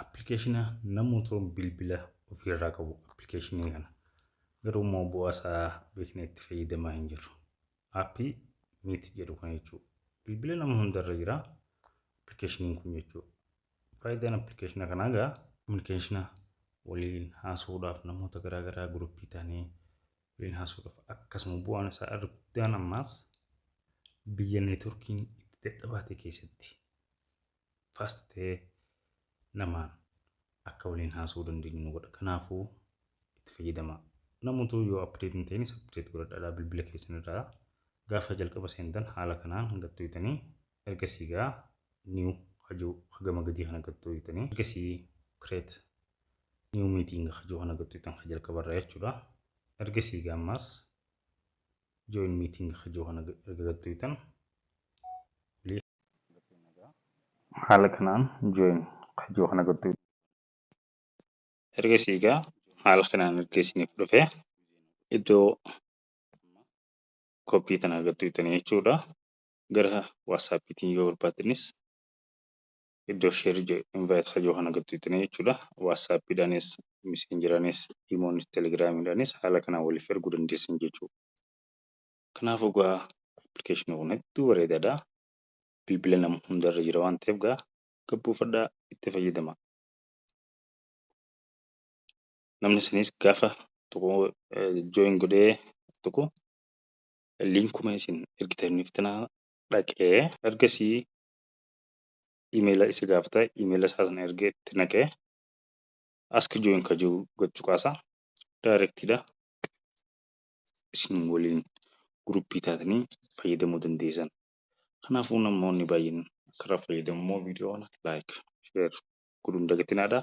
appilikeeshina namoota bilbila ofirraa qabu appilikeeshinii kana. Garuu immoo bu'aa isaa beeknee itti fayyadamaa hin jirru. Aappii Meet jedhu kana jechuudha. Bilbila nama hundarra jira appilikeeshiniin kun jechuudha. Faayidaan appilikeeshina kanaa egaa kominikeeshina waliin haasa'uudhaaf namoota garaagaraa guruppii ta'anii waliin haasa'uudhaaf akkasuma bu'aan isaa irra guddaan ammaas biyya neetworkiin itti dadhabaate keessatti faast ta'ee namaan akka waliin haasa'uu dandeenyu godha. Kanaafuu itti fayyadamaa. Namoota yoo apdeet hin ta'inis apdeet godhadhaa bilbila keessan irraa gaafa jalqaba seentan haala kanaan hangattuutanii ergasii gaa niiw hajuu hagama gadii kana gattuutanii ergasii create niiw meeting hajuu kana gattuutan kan jalqaba irraa jechuudha. Ergasii gaa ammaas join meeting hajuu kana gattuutan haala kanaan join hajuu kana gattuutan ergasii gaa haala kanaan ergasiniif dhufee iddoo koppii tana gattuutanii jechuudha. Gara WhatsAppiitiin yoo barbaaddanis iddoo share invite hajuu kana gattuutanii jechuudha. WhatsAppiidhaanis, Messengeraanis, Imoonis, Telegiraamiidhaanis haala kanaan waliif erguu dandeessan jechuudha. Kanaafuu gaa appilikeeshinii kun hedduu bareedaadha. Bilbila nama hundarra jira waan ta'eef gaa gabbuufadhaa itti fayyadamaa. Namni isinis gaafa tokko join godhee tokko liinkuma isin ergitaniif tana dhaqee ergasii imeela isa gaafata imeela isaa sana ergee itti naqee ask join kajuu gochuu kaasa daayirektidha isin waliin guruppii taatanii fayyadamuu dandeessan. Kanaafuu namoonni baay'een karaa fayyadamuu viidiyoo kana like share godhuun dagatinaadha.